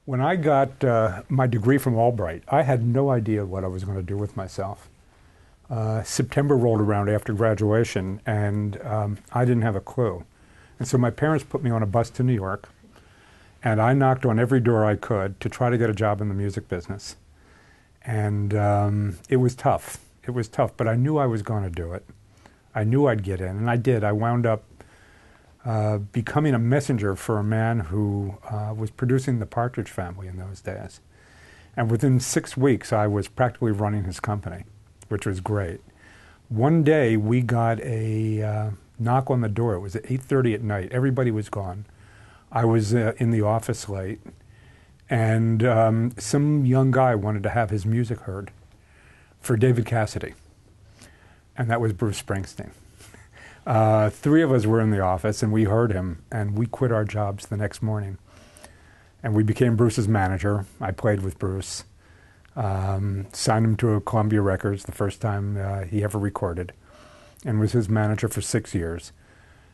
When I got my degree from Albright, I had no idea what I was going to do with myself. September rolled around after graduation, and I didn't have a clue. And so my parents put me on a bus to New York, and I knocked on every door I could to try to get a job in the music business. And it was tough. It was tough, but I knew I was going to do it. I knew I'd get in, and I did. I wound up becoming a messenger for a man who was producing the Partridge Family in those days. And within 6 weeks, I was practically running his company, which was great. One day, we got a knock on the door. It was at 8:30 at night. Everybody was gone. I was in the office late, and some young guy wanted to have his music heard for David Cassidy, and that was Bruce Springsteen. 3 of us were in the office, and we heard him, and we quit our jobs the next morning. And we became Bruce's manager. I played with Bruce, signed him to Columbia Records the first time he ever recorded, and was his manager for 6 years.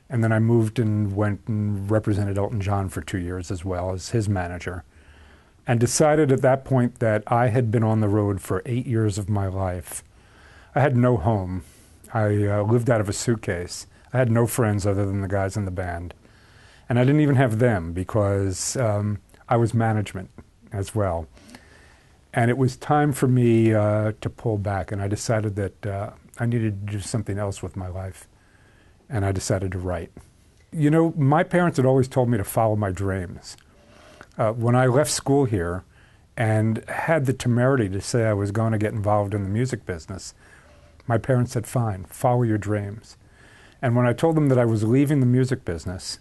And then I moved and went and represented Elton John for 2 years as well as his manager, and decided at that point that I had been on the road for 8 years of my life. I had no home. I lived out of a suitcase. I had no friends other than the guys in the band. And I didn't even have them because I was management as well. And it was time for me to pull back, and I decided that I needed to do something else with my life. And I decided to write. You know, my parents had always told me to follow my dreams. When I left school here and had the temerity to say I was going to get involved in the music business, my parents said, fine, follow your dreams. And when I told them that I was leaving the music business,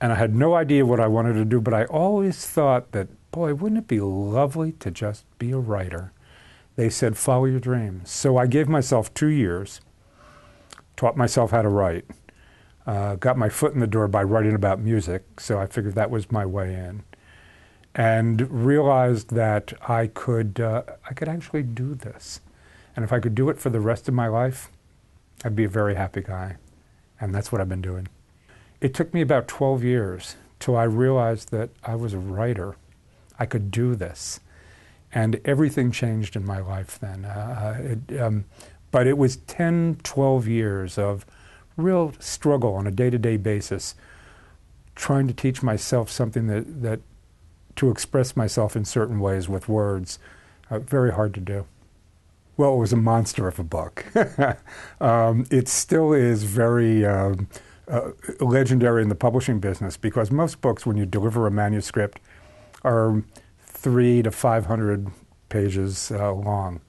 and I had no idea what I wanted to do, but I always thought that, boy, wouldn't it be lovely to just be a writer? They said, follow your dreams. So I gave myself 2 years, taught myself how to write, got my foot in the door by writing about music, so I figured that was my way in, and realized that I could actually do this. And if I could do it for the rest of my life, I'd be a very happy guy. And that's what I've been doing. It took me about 12 years till I realized that I was a writer. I could do this. And everything changed in my life then. But it was 10, 12 years of real struggle on a day-to-day basis, trying to teach myself something that to express myself in certain ways with words, very hard to do. Well, it was a monster of a book. It still is very legendary in the publishing business because most books, when you deliver a manuscript, are 300 to 500 pages long.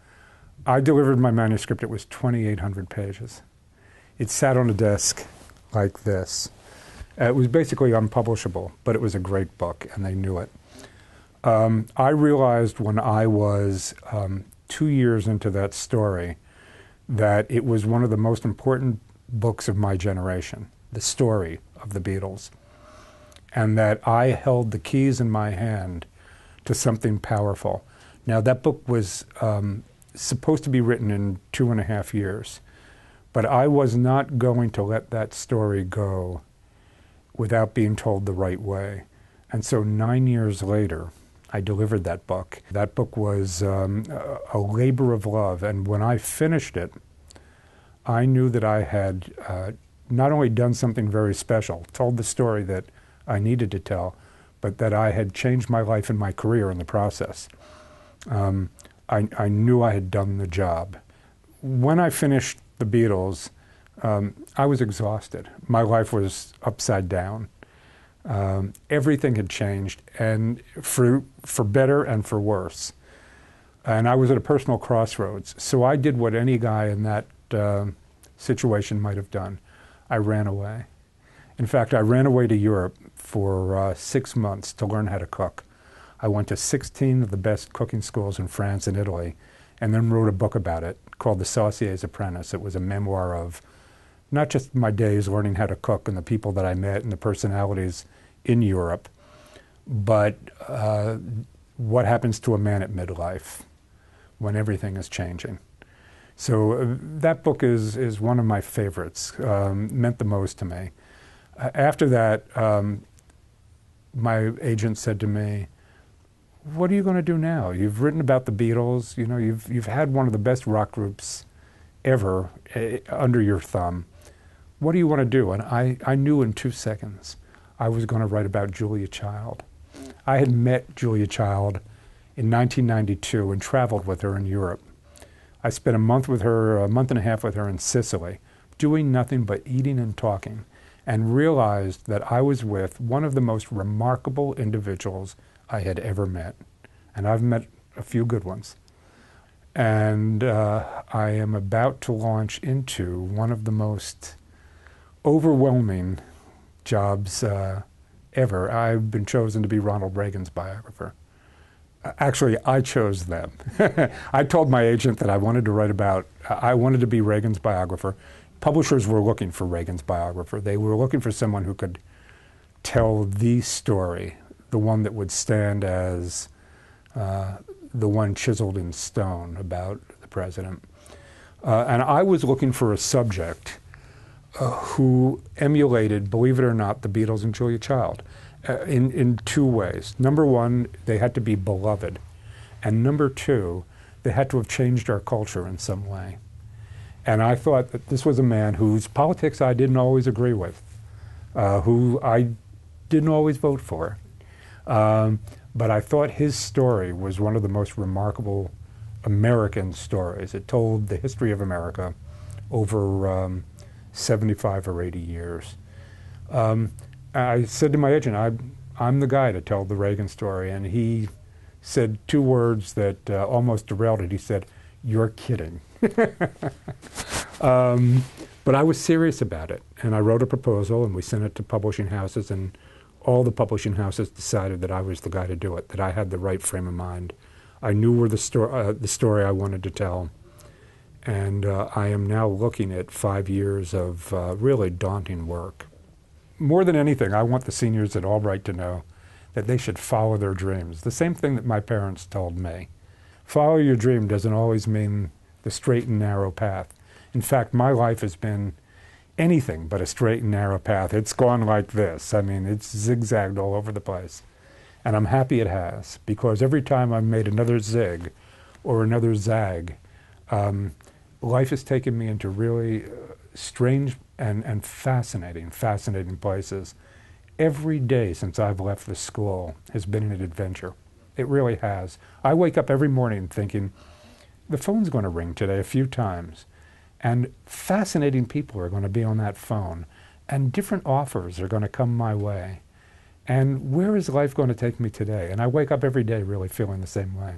I delivered my manuscript, it was 2,800 pages. It sat on a desk like this. It was basically unpublishable, but it was a great book, and they knew it. I realized when I was 2 years into that story that it was one of the most important books of my generation, the story of the Beatles, and that I held the keys in my hand to something powerful. Now, that book was supposed to be written in 2.5 years, but I was not going to let that story go without being told the right way. And so 9 years later, I delivered that book. That book was a labor of love, and when I finished it, I knew that I had not only done something very special, told the story that I needed to tell, but that I had changed my life and my career in the process. I knew I had done the job. When I finished the Beatles, I was exhausted. My life was upside down. Everything had changed, and for better and for worse. And I was at a personal crossroads. So I did what any guy in that situation might have done. I ran away. In fact, I ran away to Europe for 6 months to learn how to cook. I went to 16 of the best cooking schools in France and Italy, and then wrote a book about it called The Saucier's Apprentice. It was a memoir of not just my days learning how to cook and the people that I met and the personalities in Europe, but what happens to a man at midlife when everything is changing. So that book is one of my favorites, meant the most to me. After that, my agent said to me, what are you going to do now? You've written about the Beatles. You know, you've had one of the best rock groups ever under your thumb. What do you want to do? And I knew in 2 seconds I was going to write about Julia Child. I had met Julia Child in 1992 and traveled with her in Europe. I spent a month with her, a month and a half with her in Sicily, doing nothing but eating and talking, and realized that I was with one of the most remarkable individuals I had ever met. And I've met a few good ones. And I am about to launch into one of the most overwhelming jobs ever. I've been chosen to be Ronald Reagan's biographer. Actually, I chose them. I told my agent that I wanted to write about, I wanted to be Reagan's biographer. Publishers were looking for Reagan's biographer. They were looking for someone who could tell the story, the one that would stand as the one chiseled in stone about the president. And I was looking for a subject who emulated, believe it or not, the Beatles and Julia Child. In two ways. Number one, they had to be beloved. And number two, they had to have changed our culture in some way. And I thought that this was a man whose politics I didn't always agree with, who I didn't always vote for. But I thought his story was one of the most remarkable American stories. It told the history of America over 75 or 80 years. I said to my agent, I'm the guy to tell the Reagan story, and he said two words that almost derailed it. He said, "You're kidding." But I was serious about it, and I wrote a proposal, and we sent it to publishing houses, and all the publishing houses decided that I was the guy to do it, that I had the right frame of mind. I knew where the story I wanted to tell, and I am now looking at 5 years of really daunting work. More than anything, I want the seniors at Albright to know that they should follow their dreams. The same thing that my parents told me. Follow your dream doesn't always mean the straight and narrow path. In fact, my life has been anything but a straight and narrow path. It's gone like this. I mean, it's zigzagged all over the place. And I'm happy it has, because every time I've made another zig or another zag, life has taken me into really strange and fascinating places. Every day since I've left the school has been an adventure. It really has. I wake up every morning thinking, the phone's going to ring today a few times, and fascinating people are going to be on that phone, and different offers are going to come my way. And where is life going to take me today? And I wake up every day really feeling the same way.